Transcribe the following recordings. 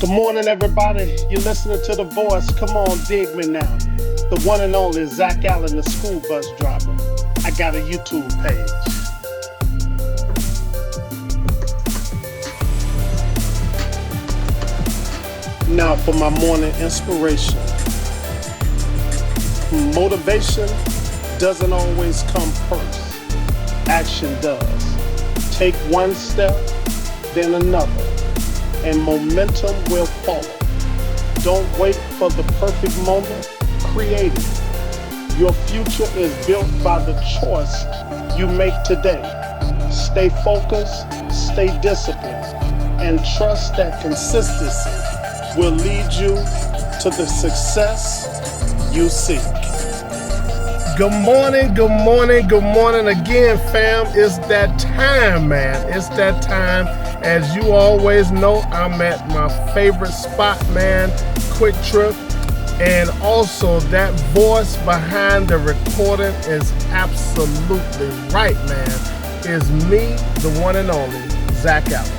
Good morning, everybody. You're listening to The Voice. Come on, dig me now. The one and only Zach Allen, the school bus driver. I got a YouTube page. Now for my morning inspiration. Motivation doesn't always come first. Action does. Take one step, then another, and momentum will follow. Don't wait for the perfect moment. Create it. Your future is built by the choice you make today. Stay focused, stay disciplined, and trust that consistency will lead you to the success you seek. Good morning, good morning, good morning again, fam. It's that time, man. It's that time. As you always know, I'm at my favorite spot, man, Quick Trip. And also that voice behind the recording is absolutely right, man. Is me, the one and only, Zach Allen.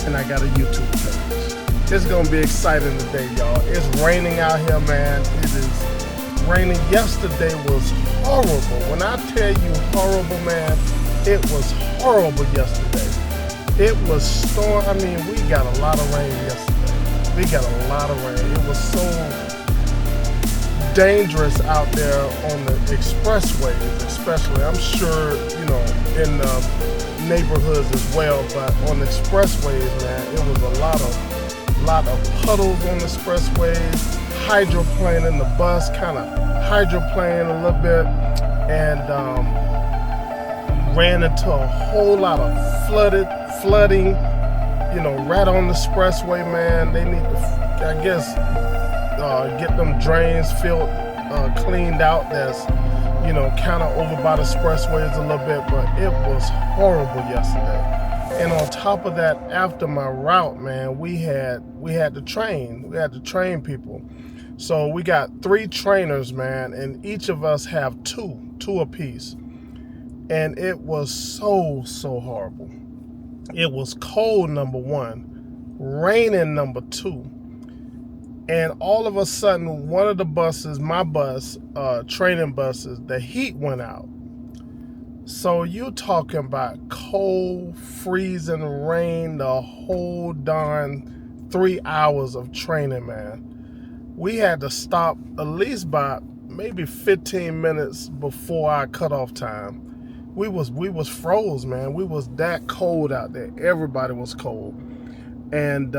And I got a YouTube page. It's going to be exciting today, y'all. It's raining out here, man. It is raining. Yesterday was horrible. When I tell you horrible, man, it was horrible yesterday. It was storm. I mean, we got a lot of rain yesterday. We got a lot of rain. It was so dangerous out there on the expressways, especially. I'm sure, in the neighborhoods as well, but on the expressways, man, it was a lot of puddles on the expressways, hydroplaning the bus, kind of hydroplane a little bit, and ran into a whole lot of flooding, right on the expressway, man. They need to, I guess, get them drains cleaned out. That's, kind of over by the expressways a little bit, but it was horrible yesterday. And on top of that, after my route, man, we had to train people. So we got 3 trainers, man, and each of us have two apiece. And it was so horrible. It was cold, number 1, raining, number 2. And all of a sudden, one of the buses, my bus, training buses, the heat went out. So you're talking about cold, freezing rain, the whole darn 3 hours of training, man. We had to stop at least by maybe 15 minutes before our cutoff time. We was froze, man. We was that cold out there. Everybody was cold. And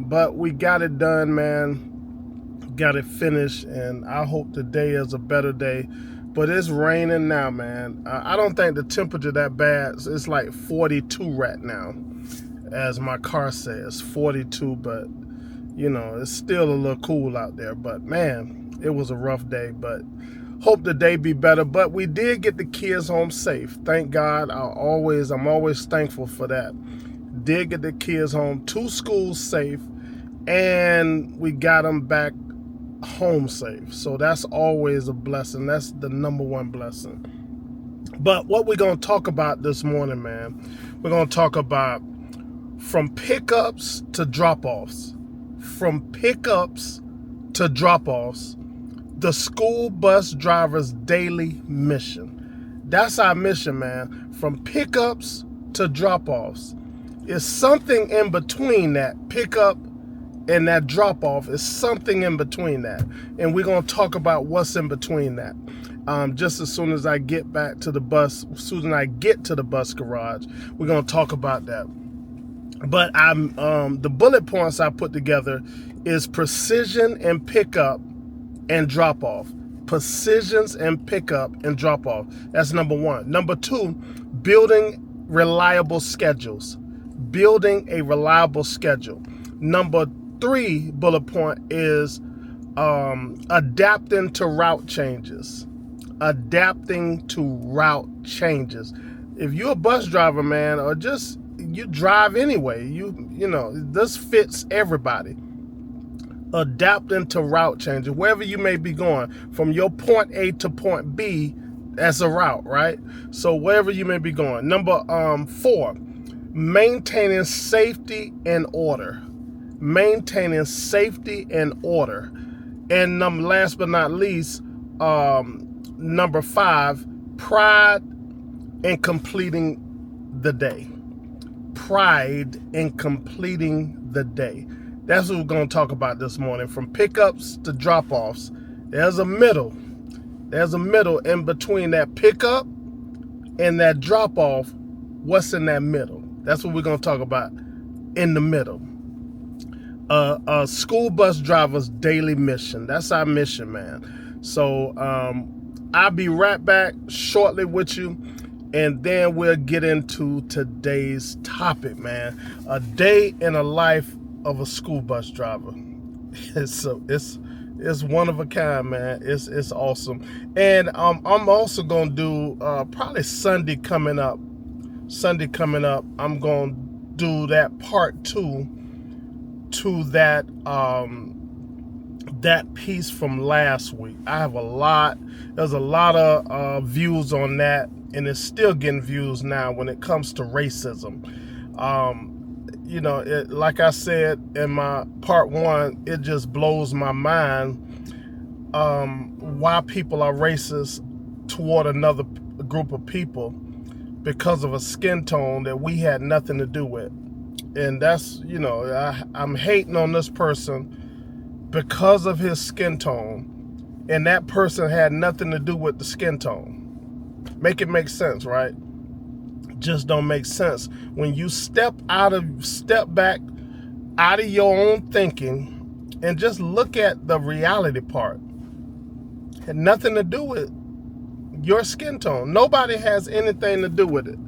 but we got it done, man. Got it finished, and I hope today is a better day. But it's raining now, man. I don't think the temperature that bad. It's like 42 right now, as my car says, 42. But it's still a little cool out there. But man, it was a rough day. But hope the day be better. But we did get the kids home safe. Thank God. I'm always thankful for that. Did get the kids home to school safe, and we got them back home safe. So that's always a blessing. That's the number 1 blessing. But what we're going to talk about this morning, man, we're going to talk about from pickups to drop-offs. From pickups to drop-offs, the school bus driver's daily mission. That's our mission, man. From pickups to drop-offs. It's something in between that pickup and that drop-off. Is something in between that. And we're going to talk about what's in between that. Just as soon as I get back to the bus, as soon as I get to the bus garage, we're going to talk about that. But the bullet points I put together is precision and pickup and drop-off. Precisions and pickup and drop-off. That's number 1. Number 2, building reliable schedules. Building a reliable schedule. Number 3 bullet point is adapting to route changes. Adapting to route changes. If you're a bus driver, man, or just you drive anyway, this fits everybody. Adapting to route changes. Wherever you may be going, from your point A to point B, that's a route, right? So wherever you may be going. Number 4, maintaining safety and order. maintaining safety and order. And last but not least, number 5, pride in completing the day. Pride in completing the day. That's what we're going to talk about this morning. From pickups to drop-offs, there's a middle. There's a middle in between that pickup and that drop-off. What's in that middle? That's what we're going to talk about in the middle. A school bus driver's daily mission. That's our mission, man. So I'll be right back shortly with you, and then we'll get into today's topic, man. A day in a life of a school bus driver. It's one of a kind, man. It's awesome. And I'm also gonna do probably Sunday coming up. I'm gonna do that part 2 to that that piece from last week. There's a lot of views on that, and it's still getting views now when it comes to racism. Like I said in my part 1, it just blows my mind why people are racist toward another group of people because of a skin tone that we had nothing to do with. And that's, I'm hating on this person because of his skin tone, and that person had nothing to do with the skin tone. Make it make sense, right? Just don't make sense. When you step back out of your own thinking and just look at the reality part. It had nothing to do with your skin tone. Nobody has anything to do with it.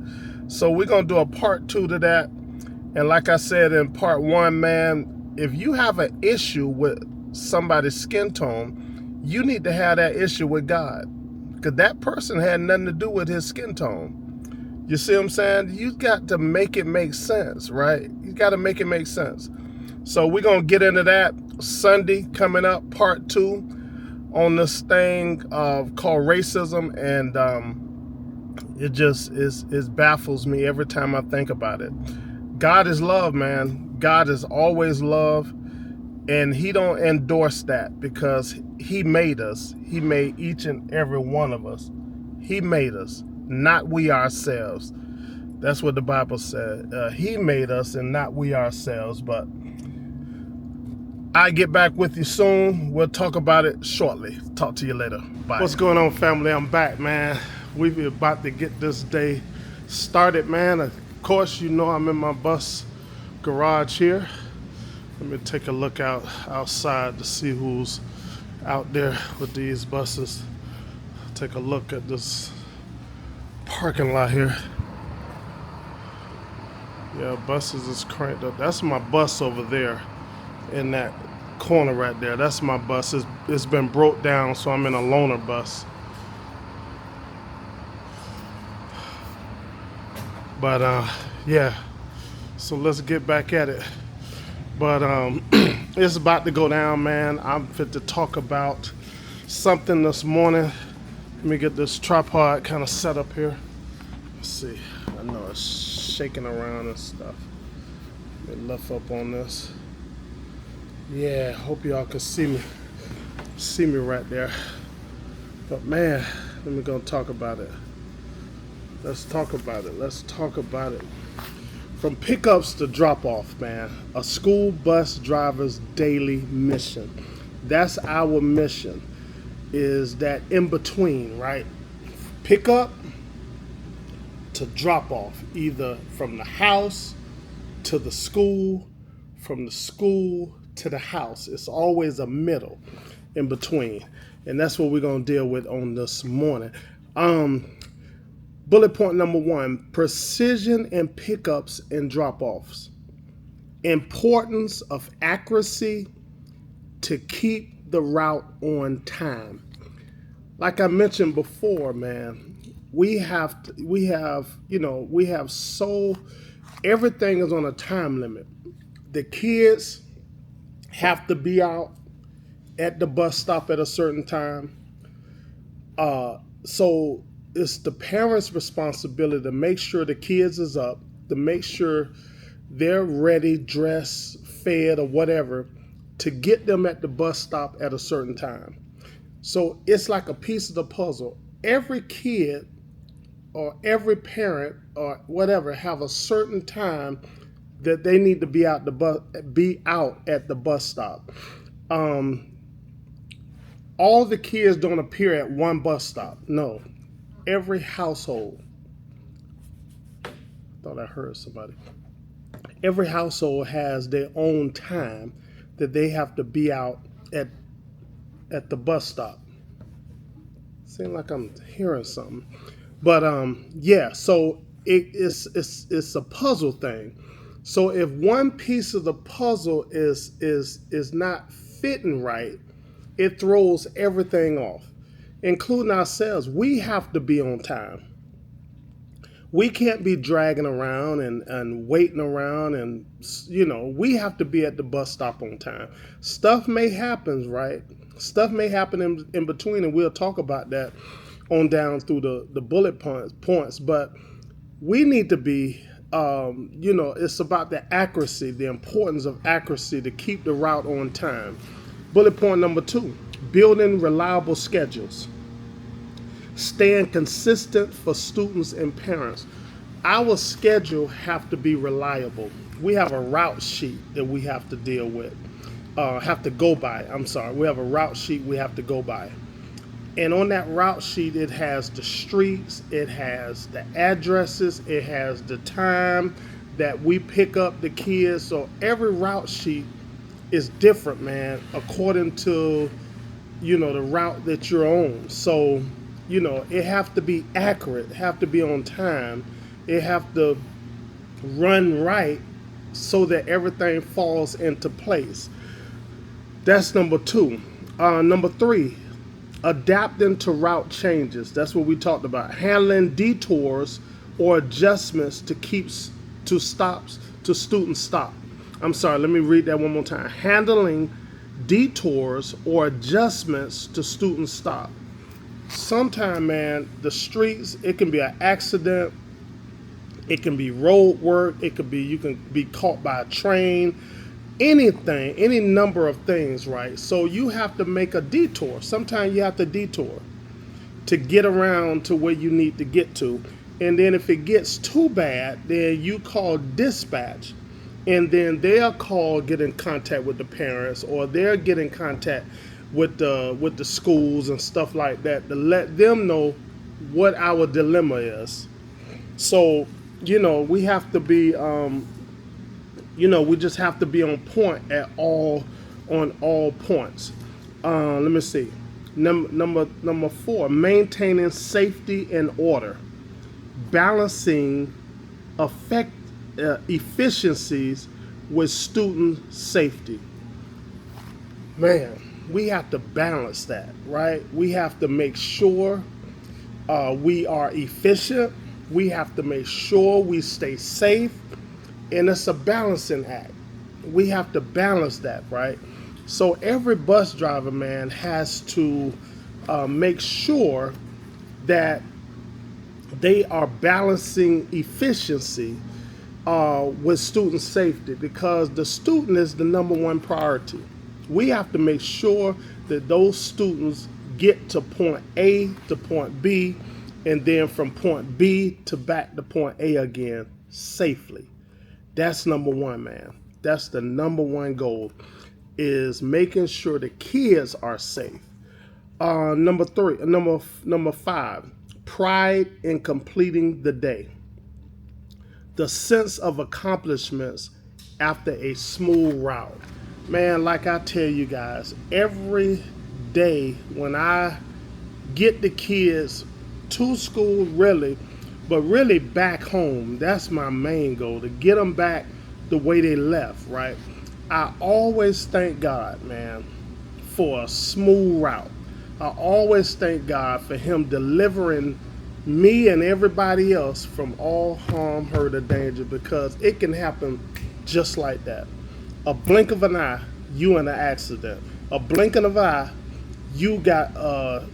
So we're going to do a part 2 to that. And like I said in part 1, man, if you have an issue with somebody's skin tone, you need to have that issue with God, because that person had nothing to do with his skin tone. You see what I'm saying? You got to make it make sense, right? You got to make it make sense. So we're going to get into that Sunday coming up, part 2 on this thing called racism. And it baffles me every time I think about it. God is love, man. God is always love, and he don't endorse that because he made us. He made each and every one of us. He made us, not we ourselves. That's what the Bible said. He made us and not we ourselves. But I'll get back with you soon. We'll talk about it shortly. Talk to you later. Bye. What's going on, family? I'm back, man. We're about to get this day started, man. Of course, I'm in my bus garage here. Let me take a look outside to see who's out there with these buses. Take a look at this parking lot here. Yeah, buses is cranked up. That's my bus over there in that corner right there. That's my bus. It's been broke down, so I'm in a loaner bus. But yeah, so let's get back at it. But it's about to go down, man. I'm fit to talk about something this morning. Let me get this tripod kind of set up here. Let's see. I know it's shaking around and stuff. Let me lift up on this. Yeah, hope y'all can see me right there. But man, let me go talk about it. Let's talk about it. From pickups to drop-off, man. A school bus driver's daily mission. That's our mission, is that in between, right? Pickup to drop-off, either from the house to the school, from the school to the house. It's always a middle in between. And that's what we're going to deal with on this morning. Bullet point number 1, precision in pickups and drop-offs. Importance of accuracy to keep the route on time. Like I mentioned before, man, everything is on a time limit. The kids have to be out at the bus stop at a certain time. So it's the parents' responsibility to make sure the kids is up, to make sure they're ready, dressed, fed, or whatever to get them at the bus stop at a certain time. So it's like a piece of the puzzle. Every kid or every parent or whatever have a certain time that they need to be out at the bus stop. Um, all the kids don't appear at one bus stop. No, every household. Thought I heard somebody. Every household has their own time that they have to be out at the bus stop. Seems like I'm hearing something, but yeah. So it's a puzzle thing. So if one piece of the puzzle is not fitting right, it throws everything off, including ourselves. We have to be on time. We can't be dragging around and waiting around, and we have to be at the bus stop on time. Stuff may happen, right? Stuff may happen in between, and we'll talk about that on down through the bullet points. But we need to be, it's about the accuracy, the importance of accuracy to keep the route on time. Bullet point number 2, building reliable schedules. Staying consistent for students and parents. Our schedule have to be reliable. We have a route sheet that we have to deal with, have to go by. I'm sorry. We have a route sheet we have to go by. And on that route sheet, it has the streets, it has the addresses, it has the time that we pick up the kids. So every route sheet is different, man, according to, the route that you're on. So, it have to be accurate, have to be on time. It have to run right so that everything falls into place. That's number 2. Number 3, adapting to route changes. That's what we talked about. Handling detours or adjustments to student stop. I'm sorry, let me read that one more time. Handling detours or adjustments to student stop. Sometime, man, the streets, it can be an accident, it can be road work, you can be caught by a train, anything, any number of things, right? So you have to make a detour. Sometimes you have to detour to get around to where you need to get to. And then if it gets too bad, then you call dispatch, and then they'll get in contact with the parents, or they'll get in contact with the schools and stuff like that to let them know what our dilemma is. So, we have to be, we just have to be on point on all points. Let me see. Number 4, maintaining safety and order, balancing efficiencies with student safety. Man, we have to balance that, right? We have to make sure we are efficient. We have to make sure we stay safe. And it's a balancing act. We have to balance that, right? So every bus driver, man, has to make sure that they are balancing efficiency with student safety, because the student is the number one priority. We have to make sure that those students get to point A to point B, and then from point B to back to point A again safely. That's number 1, man. That's the number 1 goal, is making sure the kids are safe. Number 5, pride in completing the day. The sense of accomplishments after a smooth route. Man, like I tell you guys, every day when I get the kids to school, but really back home, that's my main goal, to get them back the way they left, right? I always thank God, man, for a smooth route. I always thank God for Him delivering me and everybody else from all harm, hurt, or danger, because it can happen just like that. A blink of an eye, you in an accident. A blink of an eye, you got a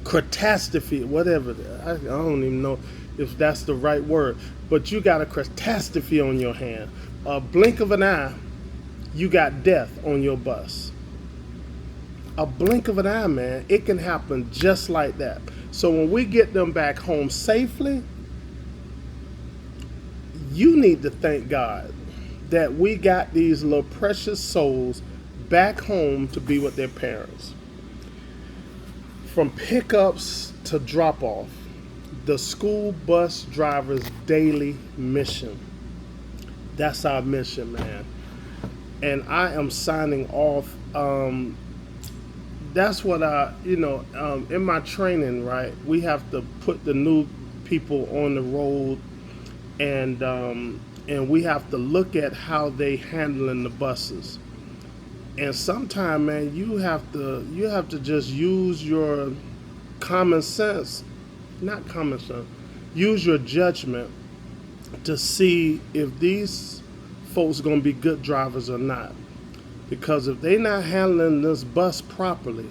catastrophe, whatever. I don't even know. if that's the right word. But you got a catastrophe on your hand. A blink of an eye, you got death on your bus. A blink of an eye, man. It can happen just like that. So when we get them back home safely, you need to thank God that we got these little precious souls back home to be with their parents. From pickups to drop off, the school bus driver's daily mission. That's our mission, man. And I am signing off. That's what in my training, right? We have to put the new people on the road, and we have to look at how they handling the buses. And sometimes, man, you have to just use your common sense, not common sense, use your judgment to see if these folks gonna be good drivers or not. Because if they're not handling this bus properly,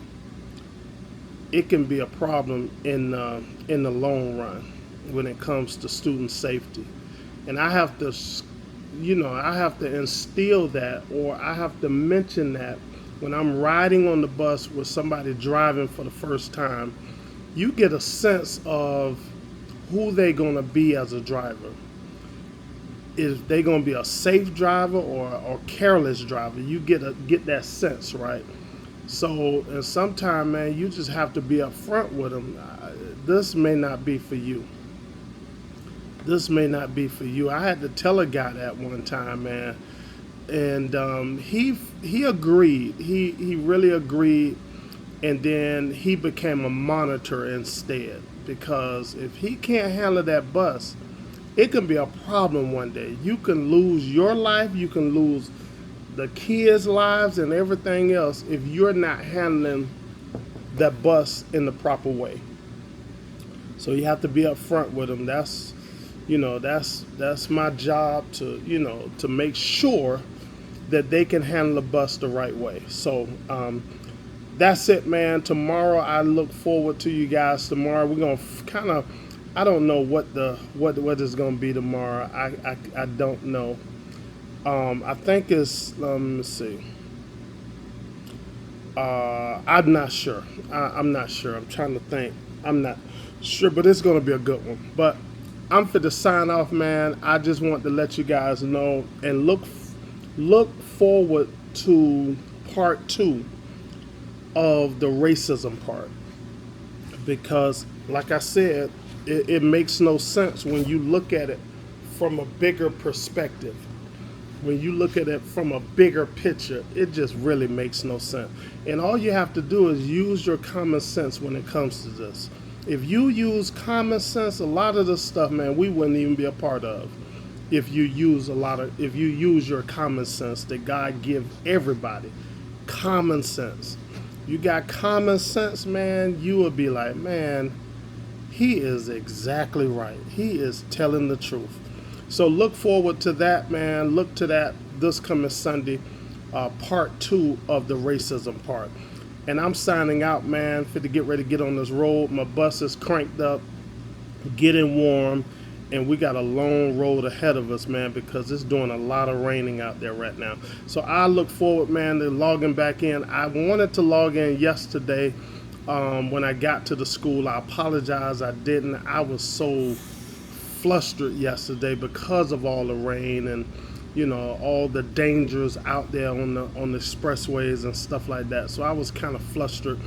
it can be a problem in the long run when it comes to student safety. And I have to instill that, or I have to mention that when I'm riding on the bus with somebody driving for the first time. You get a sense of who they gonna be as a driver. Is they gonna be a safe driver or careless driver? You get that sense, right? So, and sometimes, man, you just have to be upfront with them. This may not be for you. This may not be for you. I had to tell a guy that one time, man, and he agreed. He really agreed, and then he became a monitor instead, because if he can't handle that bus, it can be a problem one day. You can lose your life, you can lose the kids' lives and everything else if you're not handling that bus in the proper way. So you have to be upfront with them. That's my job to make sure that they can handle the bus the right way. So that's it, man. Tomorrow, I look forward to you guys. Tomorrow we're gonna I don't know what is gonna be tomorrow. I don't know. I think it's let me see. I'm not sure. I'm not sure. I'm trying to think. I'm not sure, but it's gonna be a good one. But I'm for the sign off, man. I just want to let you guys know and look forward to part 2 of the racism part, because, like I said, it makes no sense when you look at it from a bigger perspective. When you look at it from a bigger picture, it just really makes no sense. And all you have to do is use your common sense when it comes to this. If you use common sense, a lot of this stuff, man, we wouldn't even be a part of. If you use your common sense that God give everybody, common sense. You got common sense, man, you will be like, man, he is exactly right. He is telling the truth. So look forward to that, man. Look to that this coming Sunday, part 2 of the racism part. And I'm signing out, man, to get ready to get on this road. My bus is cranked up, getting warm, and we got a long road ahead of us, man, because it's doing a lot of raining out there right now. So I look forward, man, to logging back in. I wanted to log in yesterday when I got to the school. I apologize, I didn't. I was so flustered yesterday because of all the rain and all the dangers out there on the expressways and stuff like that. So I was kind of flustered.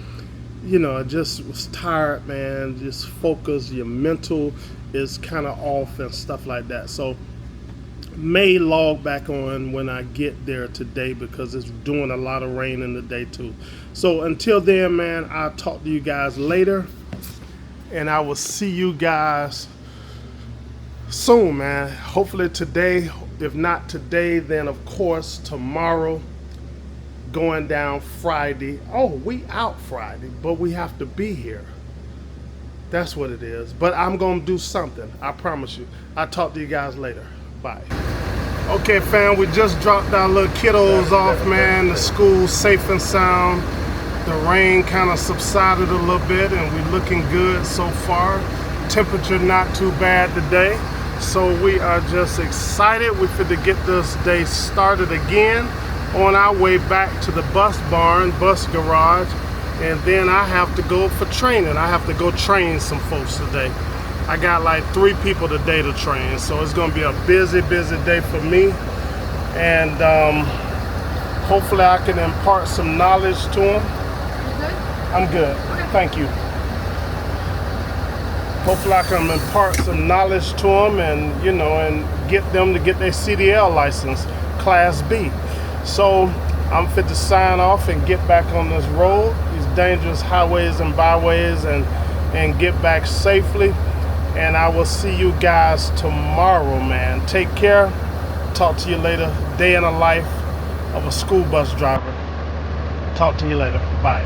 I just was tired, man. Just focus. Your mental is kind of off and stuff like that. So may log back on when I get there today, because it's doing a lot of rain in the day too. So until then, man, I'll talk to you guys later, and I will see you guys soon, man. Hopefully today. If not today, then of course tomorrow. Going down Friday. Oh, we out Friday, but we have to be here. That's what it is. But I'm gonna do something, I promise you. I'll talk to you guys later. Bye. Okay, fam, we just dropped our little kiddos off, man. The school's safe and sound. The rain kind of subsided a little bit, and we're looking good so far. Temperature not too bad today. So we are just excited. We're fit to get this day started again on our way back to the bus garage. And then I have to go for training. I have to go train some folks today. I got like 3 people today to train. So it's gonna be a busy day for me. And hopefully I can impart some knowledge to them. You good? I'm good, thank you. Hopefully I can impart some knowledge to them and, and get them to get their CDL license, Class B. So I'm fit to sign off and get back on this road, these dangerous highways and byways, and get back safely. And I will see you guys tomorrow, man. Take care. Talk to you later. Day in the life of a school bus driver. Talk to you later. Bye.